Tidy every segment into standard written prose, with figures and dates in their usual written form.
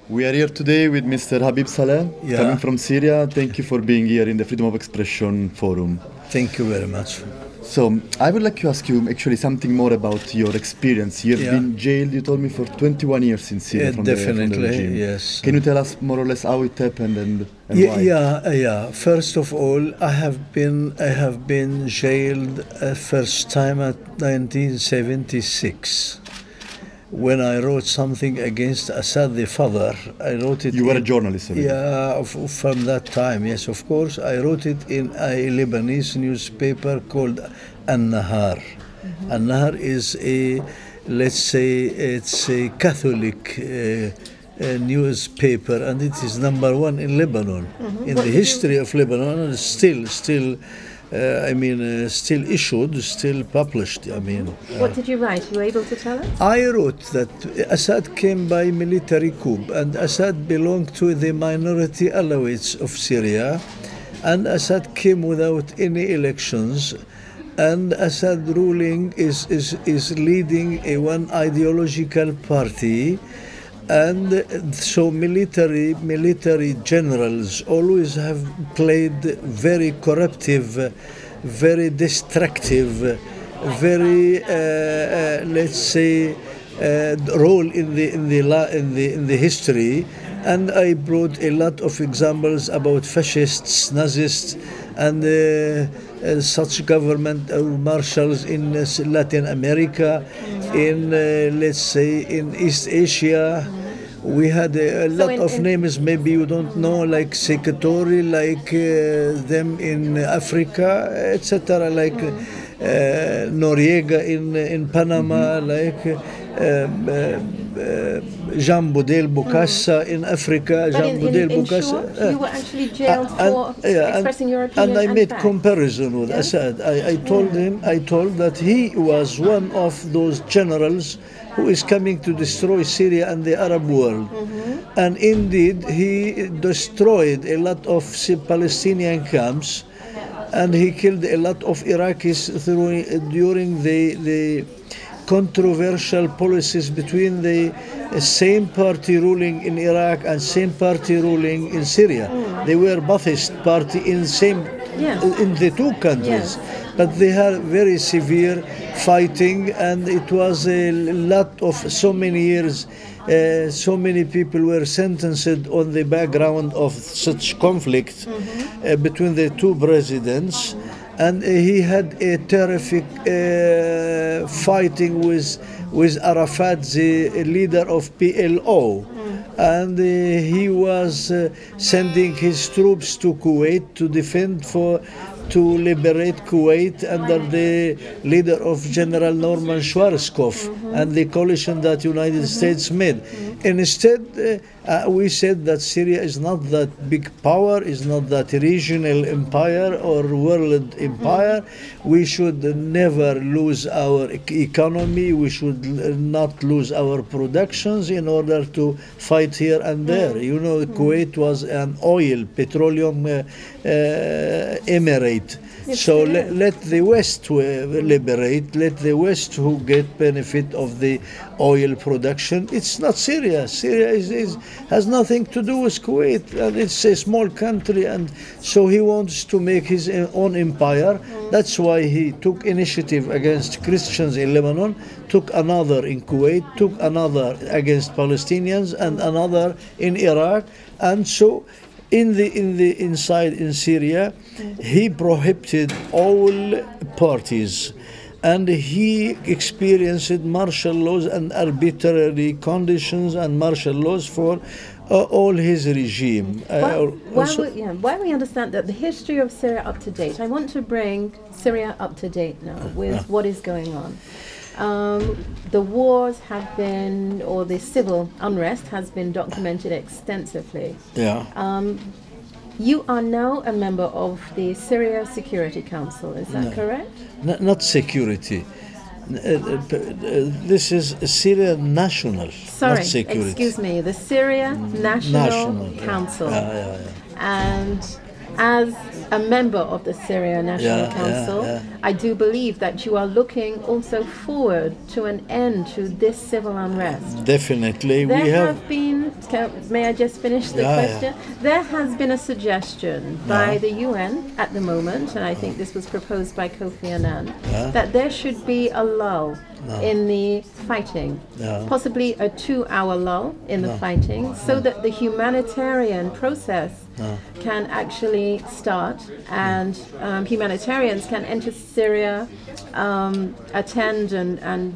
We are here today with Mr. Habib Slaeh, Yeah. coming from Syria. Thank you for being here in the Freedom of Expression Forum. Thank you very much. So, I would like to ask you actually something more about your experience. You have been jailed, you told me, for 21 years in Syria from the regime. Yes. Can you tell us more or less how it happened and why? Yeah. First of all, I have been jailed first time at 1976. When I wrote something against Assad the father, I wrote it. You were a journalist already. Yeah, from that time, yes, of course. I wrote it in a Lebanese newspaper called An-Nahar. An-Nahar is let's say, it's a Catholic newspaper, and it is #1 in Lebanon. In the history of Lebanon, and still issued, still published. What did you write? You were able to tell us? I wrote that Assad came by military coup, and Assad belonged to the minority Alawites of Syria, and Assad came without any elections, and Assad ruling is leading one ideological party. And so military generals always have played very corruptive, very destructive, very let's say role in the history. And I brought a lot of examples about fascists, Nazists, and such government marshals in Latin America, in let's say in East Asia. We had a lot of names, maybe you don't know, like Secretary, like them in Africa, etc., like Noriega in Panama, like Jean Bodel Bokassa in Africa. But in short, you were actually jailed for expressing your opinion. And I made facts. comparison with Assad. I told that he was one of those generals who is coming to destroy Syria and the Arab world. And indeed, he destroyed a lot of Palestinian camps, and he killed a lot of Iraqis during the controversial policies between the same party ruling in Iraq and same party ruling in Syria. They were Ba'athist party in the two countries, but they had very severe fighting, and it was a lot of so many years. So many people were sentenced on the background of such conflict between the two presidents. And he had a terrific fighting with Arafat, the leader of PLO. And he was sending his troops to Kuwait to defend to liberate Kuwait under the leader of General Norman Schwarzkopf and the coalition that United States made. Instead, we said that Syria is not that big power, is not that regional empire or world empire. We should never lose our economy. We should not lose our productions in order to fight here and there. You know, Kuwait was an petroleum emirate. So let the West liberate, let the West who get benefit of the oil production. It's not Syria. Syria has nothing to do with Kuwait, and it's a small country, and so he wants to make his own empire. That's why he took initiative against Christians in Lebanon, took another in Kuwait, took another against Palestinians, and another in Iraq, and so inside in Syria, he prohibited all parties, and he experienced martial laws and arbitrary conditions and martial laws for all his regime. While we understand that the history of Syria up to date, I want to bring Syria up to date now with what is going on. The wars have been, or the civil unrest has been documented extensively. You are now a member of the Syria Security Council, is that correct? Not security. This is Syria National, not security. Excuse me, the Syria National Council. And as a member of the Syria National Council, I do believe that you are looking also forward to an end to this civil unrest. Definitely. There have been may I just finish the question? Yeah. There has been a suggestion by the UN at the moment, and I think this was proposed by Kofi Annan, that there should be a lull in the fighting, possibly a 2-hour lull in the fighting, so that the humanitarian process can actually start, and humanitarians can enter Syria, attend and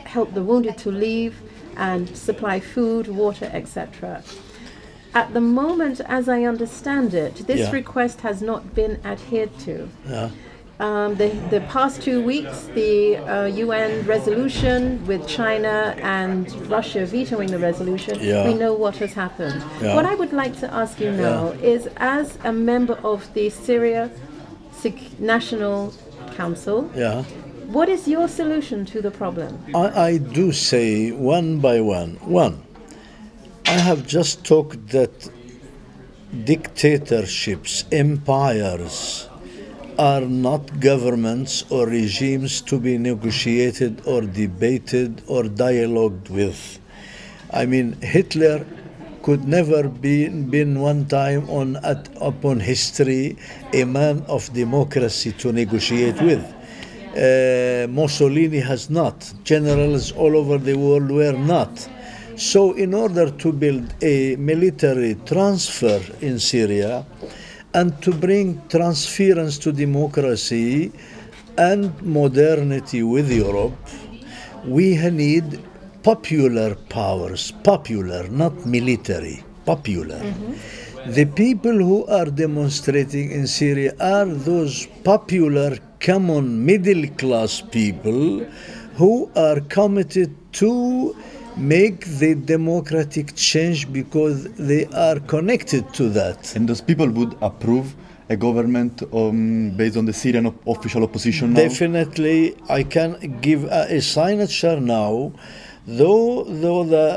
help the wounded to leave, and supply food, water, etc. At the moment, as I understand it, this request has not been adhered to. The past 2 weeks, the UN resolution with China and Russia vetoing the resolution, we know what has happened. What I would like to ask you now is, as a member of the Syria National Council, what is your solution to the problem? I do say one by one. One, I have just talked that dictatorships, empires, are not governments or regimes to be negotiated or debated or dialogued with. I mean, Hitler could never been one time upon history a man of democracy to negotiate with. Mussolini has not. Generals all over the world were not. So in order to build a military transfer in Syria and to bring transference to democracy and modernity with Europe, we need popular powers, popular, not military, popular. The people who are demonstrating in Syria are those popular, common, middle-class people who are committed to make the democratic change because they are connected to that. And those people would approve a government based on the Syrian official opposition now? Definitely, I can give a signature now. Though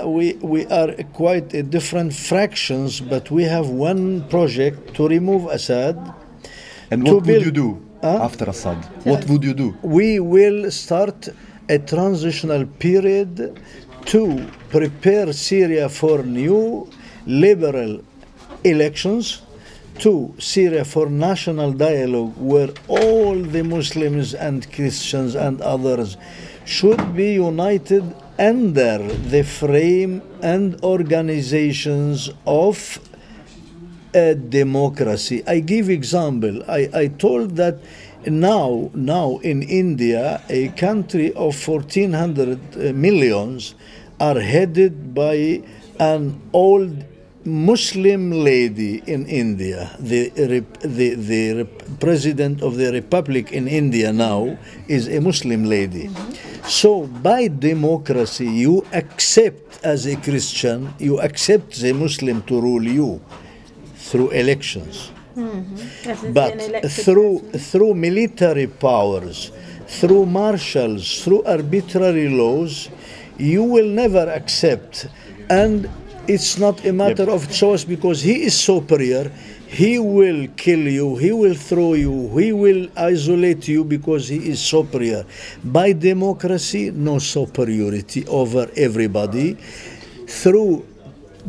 we are quite different fractions, but we have one project to remove Assad. And what would you do after Assad? What would you do? We will start a transitional period to prepare Syria for new liberal elections, to Syria for national dialogue where all the Muslims and Christians and others should be united under the frame and organizations of a democracy. I give example. I told that now in India, a country of 1400 millions are headed by an old Muslim lady in India. The president of the republic in India now is a Muslim lady. So by democracy, you accept as a Christian, you accept the Muslim to rule you through elections. But through military powers, through marshals, through arbitrary laws, you will never accept. And it's not a matter of choice because he is superior. He will kill you, he will throw you, he will isolate you because he is superior. By democracy, no superiority over everybody. Through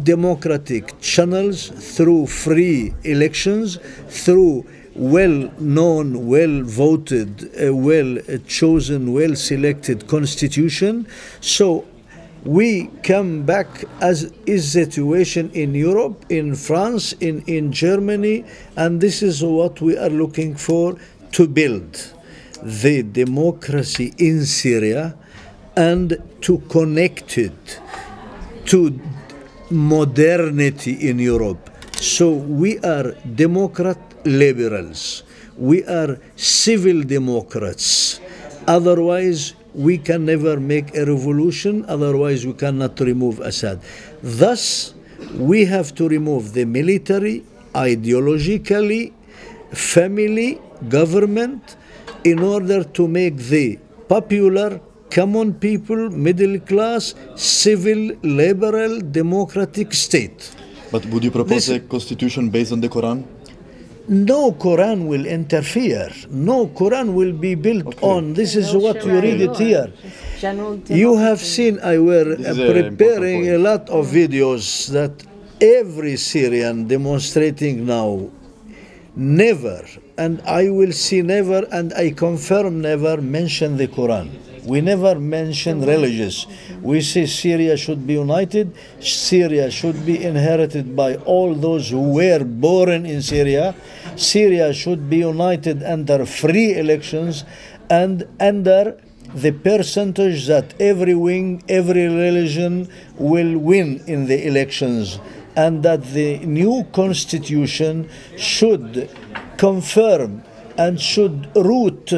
democratic channels, through free elections, through well-known, well-voted, well-chosen, well-selected constitution. So we come back as is the situation in Europe, in France, in Germany, and this is what we are looking for to build the democracy in Syria and to connect it to modernity in Europe. So we are Democrat liberals, we are civil democrats. Otherwise, we can never make a revolution, otherwise we cannot remove Assad. Thus, we have to remove the military, ideologically, family, government, in order to make the popular, common people, middle class, civil, liberal, democratic state. But would you propose a constitution based on the Quran? no Quran will interfere. No Quran will be built on. This is what you read it here. You have seen, I were preparing a lot of videos that every Syrian demonstrating now never, and I will see never, and I confirm never mention the Quran. We never mention religious. We say Syria should be united. Syria should be inherited by all those who were born in Syria. Syria should be united under free elections and under the percentage that every wing, every religion will win in the elections, and that the new constitution should confirm and should root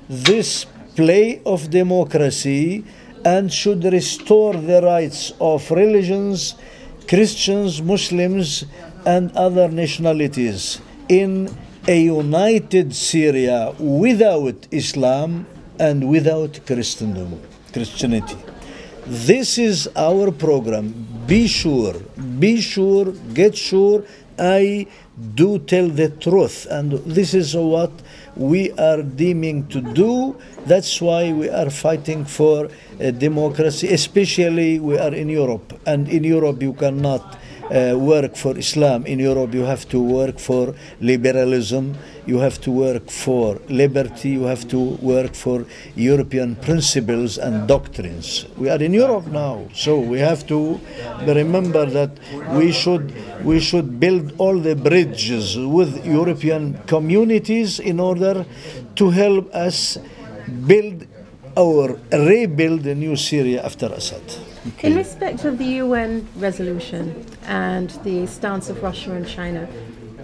this play of democracy and should restore the rights of religions, Christians, Muslims, and other nationalities in a united Syria without Islam and without Christianity. This is our program. Be sure, get sure. I do tell the truth, and this is what we are deeming to do. That's why we are fighting for democracy, especially we are in Europe, and in Europe you cannot work for Islam. In Europe you have to work for liberalism, you have to work for liberty, you have to work for European principles and doctrines. We are in Europe now, so we have to remember that we should build all the bridges with European communities in order to help us build or rebuild a new Syria after Assad. Okay. In respect of the UN resolution and the stance of Russia and China,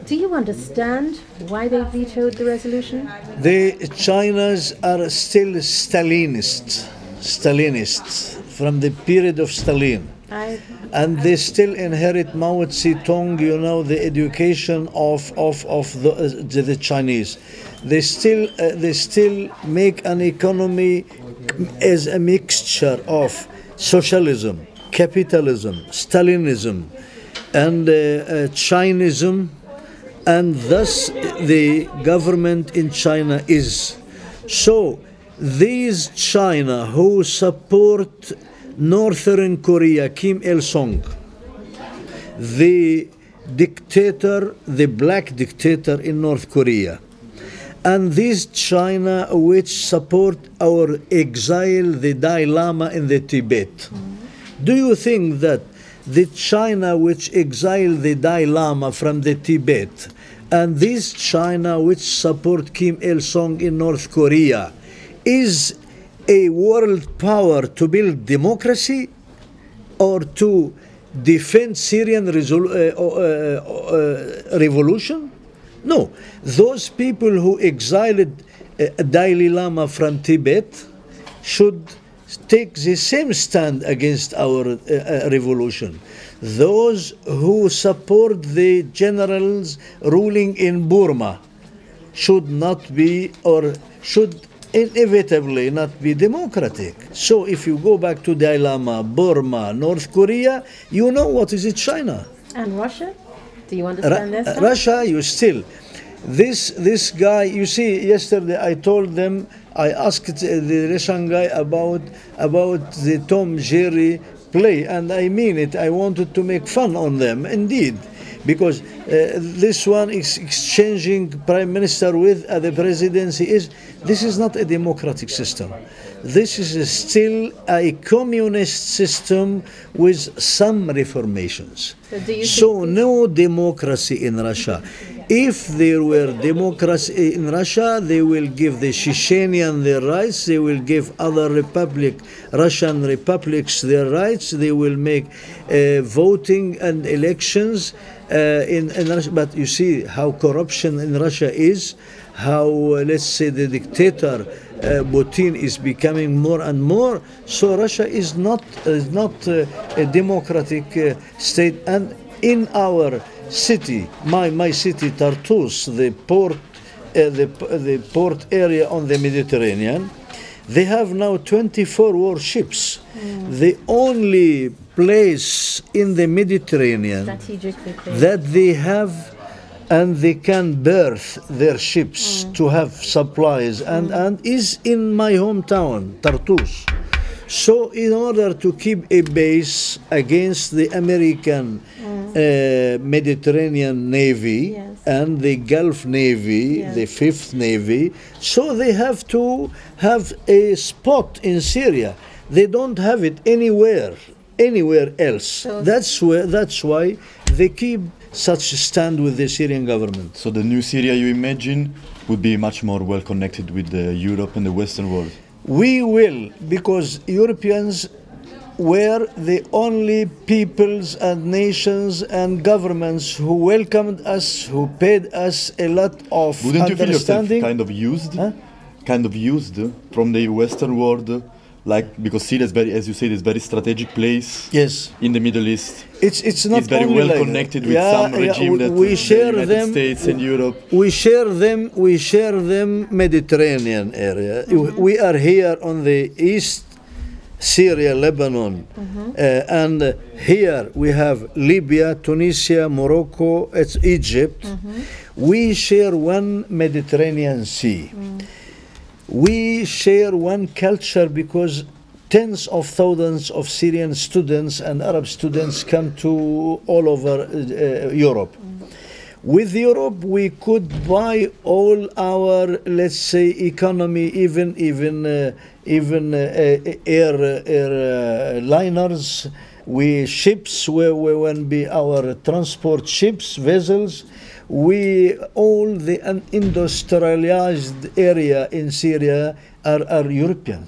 do you understand why they vetoed the resolution? The Chinas are still Stalinists from the period of Stalin. And they still inherit Mao Zedong, you know, the education of the Chinese. They still make an economy as a mixture of socialism, capitalism, Stalinism, and Chinism, and thus the government in China is. So these China who support Northern Korea, Kim Il-sung, the dictator, the black dictator in North Korea, and this China which support our exile, the Dalai Lama in the Tibet. Do you think that the China which exiled the Dalai Lama from the Tibet and this China which support Kim Il-sung in North Korea is a world power to build democracy or to defend Syrian revolution? No, those people who exiled Dalai Lama from Tibet should take the same stand against our revolution. Those who support the generals ruling in Burma should not be, or should inevitably not be, democratic. So if you go back to Dalai Lama, Burma, North Korea, you know what is it, China. And Russia? Do you understand this? Russia, you still. This guy, you see, yesterday I told them, I asked the Russian guy about the Tom Jerry play, and I mean it. I wanted to make fun on them, indeed, because this one is exchanging prime minister with the presidency. This is not a democratic system. This is still a communist system with some reformations. So no democracy in Russia. If there were democracy in Russia, they will give the Chechenian their rights, they will give other Russian republics their rights, they will make voting and elections in Russia. But you see how corruption in Russia is, how, let's say, the dictator Putin is becoming more and more. So Russia is not a democratic state. And in our city, my city Tartus, the port area on the Mediterranean, they have now 24 warships. The only place in the Mediterranean that they have and they can berth their ships to have supplies, and is in my hometown, Tartus. So in order to keep a base against the American Mediterranean Navy and the Gulf Navy, the Fifth Navy, so they have to have a spot in Syria. They don't have it anywhere else. So that's why they keep such a stand with the Syrian government. So the new Syria you imagine would be much more well connected with Europe and the Western world. We will, because Europeans were the only peoples and nations and governments who welcomed us, who paid us a lot of Wouldn't you feel yourself understanding. kind of used? Kind of used from the Western world? Like, because Syria is very, as you said, is very strategic place. Yes. In the Middle East. It's not it's very only well like connected with some regime that we share the United them, States and Europe. We share them Mediterranean area. We are here on the east, Syria, Lebanon, and here we have Libya, Tunisia, Morocco, it's Egypt. We share one Mediterranean Sea. We share one culture because tens of thousands of Syrian students and Arab students come to all over Europe. With Europe, we could buy all our, let's say, economy, even liners. Ships will be our transport ships, vessels. All the industrialized area in Syria are European.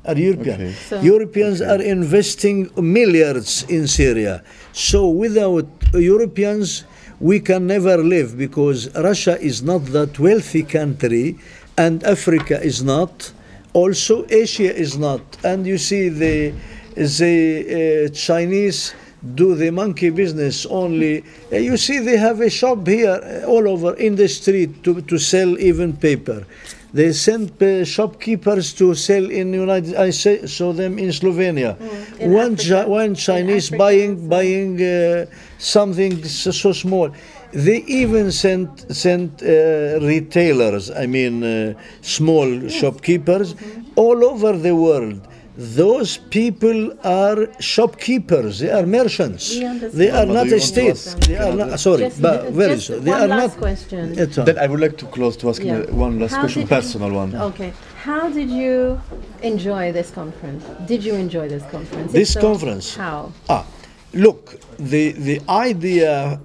Okay. So Europeans are investing milliards in Syria. So without Europeans, we can never live, because Russia is not that wealthy country, and Africa is not. Also, Asia is not. And you see the Chinese do the monkey business only. You see they have a shop here all over in the street to sell even paper. They send shopkeepers to sell in I saw them in Slovenia. One Chinese buying something so small. They even sent retailers, small shopkeepers all over the world. Those people are shopkeepers. They are merchants. They are not a state. They are not. Sorry, but very sorry. They are not. Question. Then I would like to close to ask one last question, personal one. Okay. How did you enjoy this conference? Did you enjoy this conference? This conference. How? Look, the idea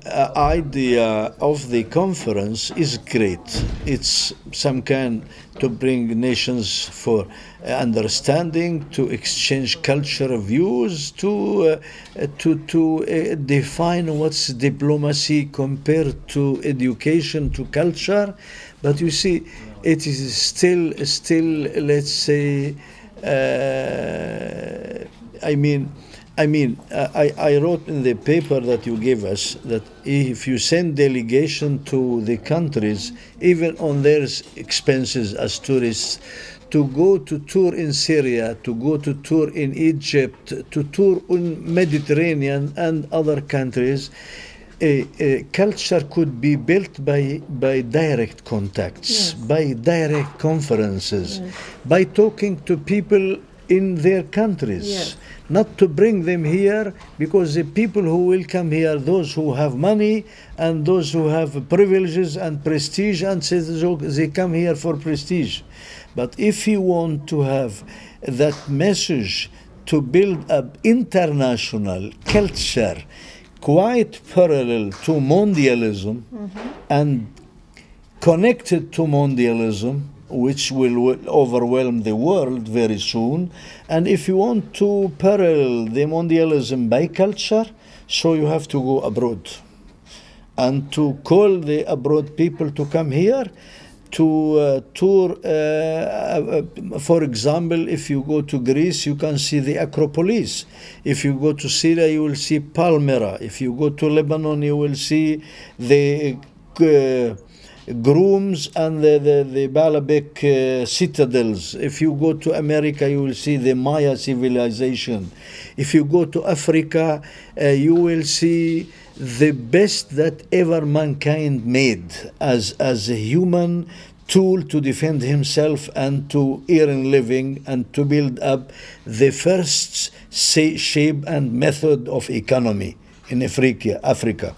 of the conference is great. It's some kind to bring nations for understanding, to exchange cultural views, to define what's diplomacy compared to education, to culture. But you see, it is still let's say, I wrote in the paper that you gave us that if you send delegation to the countries, even on their expenses as tourists, to go to tour in Syria, to go to tour in Egypt, to tour in Mediterranean and other countries, a culture could be built by direct contacts, by direct conferences, by talking to people in their countries, not to bring them here, because the people who will come here, those who have money and those who have privileges and prestige, and they come here for prestige. But if you want to have that message to build up international culture quite parallel to mondialism and connected to mondialism, which will overwhelm the world very soon. And if you want to parallel the mondialism by culture, so you have to go abroad and to call the abroad people to come here to tour. For example, if you go to Greece, you can see the Acropolis. If you go to Syria, you will see Palmyra. If you go to Lebanon, you will see the grooms and the Baalbek citadels. If you go to America, you will see the Maya civilization. If you go to Africa, you will see the best that ever mankind made as a human tool to defend himself and to earn living and to build up the first shape and method of economy in Africa.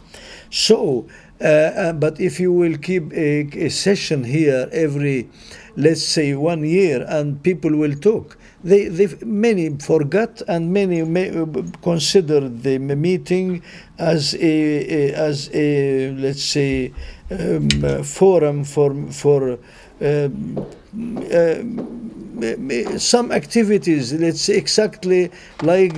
So, but if you will keep a session here every, let's say, 1 year, and people will talk, many forgot and many consider the meeting as a let's say forum for some activities. Let's say exactly like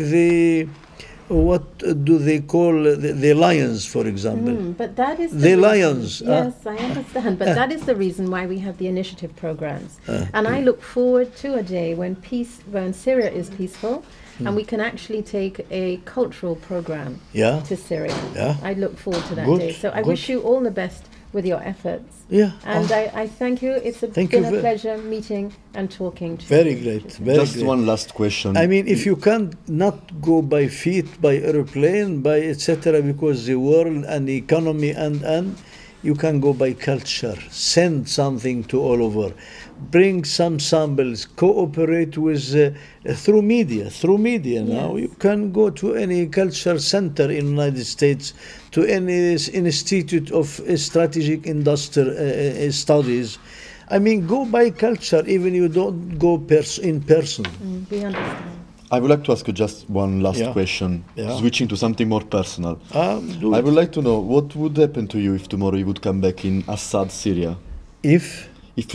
what do they call the lions, for example? But that is the lions. Yes, I understand. But that is the reason why we have the initiative programs. And I look forward to a day when Syria is peaceful, and we can actually take a cultural program to Syria. I look forward to that day. So I wish you all the best with your efforts. And I thank you. It's been a pleasure meeting and talking to you. Very great. Just one last question. I mean, if you can't not go by feet, by airplane, by etc., because the world and the economy and you can go by culture. Send something to all over. Bring some samples. Cooperate with through media. Now you can go to any culture center in the United States, to any institute of strategic industrial studies. I mean, go by culture, even you don't go in person. We understand. I would like to ask you just one last question, switching to something more personal. I would like to know what would happen to you if tomorrow you would come back in Assad, Syria? If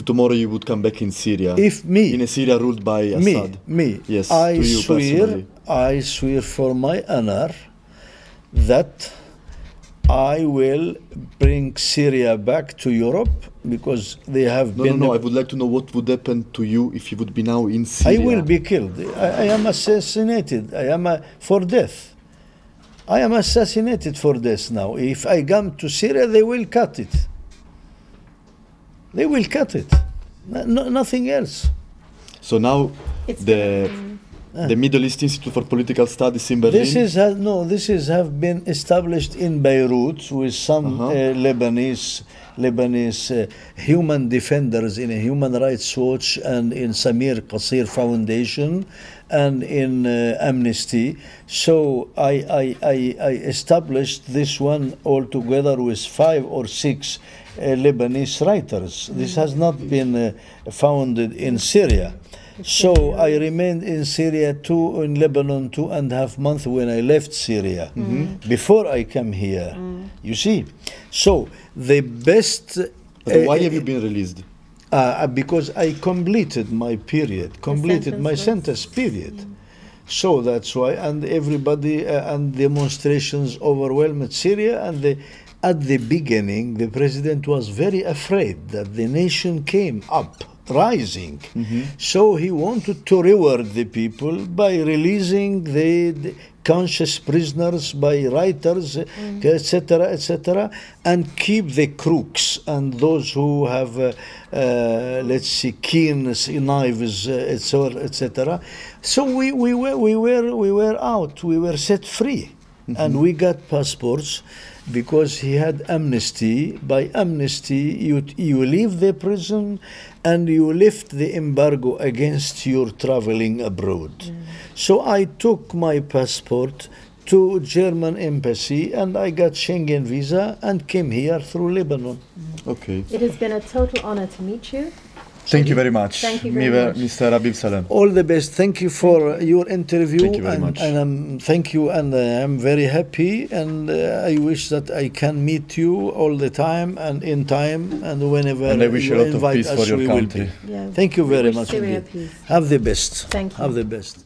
tomorrow you would come back in Syria? In a Syria ruled by Assad? Yes, I swear for my honor that I will bring Syria back to Europe, because they have been... No, I would like to know what would happen to you if you would be now in Syria. I will be killed. I am assassinated. I am for death. I am assassinated for death now. If I come to Syria, they will cut it. They will cut it. Nothing else. So now the Middle East Institute for Political Studies in Berlin? This have been established in Beirut with some Lebanese human defenders in a Human Rights Watch and in Samir Qasir Foundation and in Amnesty. So I established this one all together with 5 or 6 Lebanese writers. This has not been founded in Syria. So I remained in Syria in Lebanon 2.5 months when I left Syria, before I came here. You see, so the best. Why have you been released? Because I completed my period, my sentence period. So that's why, and everybody and demonstrations overwhelmed Syria, and at the beginning the president was very afraid that the nation came up rising. So he wanted to reward the people by releasing the conscious prisoners, by writers, etc., and keep the crooks and those who have, let's see, keen knives, etc. So we were out. We were set free, and we got passports. Because he had amnesty. By amnesty, you leave the prison and you lift the embargo against your traveling abroad. So I took my passport to German embassy and I got Schengen visa and came here through Lebanon. Okay. It has been a total honor to meet you. Thank you very much. Thank you very much. Mr. Habib Slaeh. All the best. Thank you for your interview. Thank you very much. And thank you, and I'm very happy, and I wish that I can meet you all the time and in time and whenever. And I wish you a lot of peace for your country. Thank you very much. Syria peace. Have the best. Thank you. Have the best.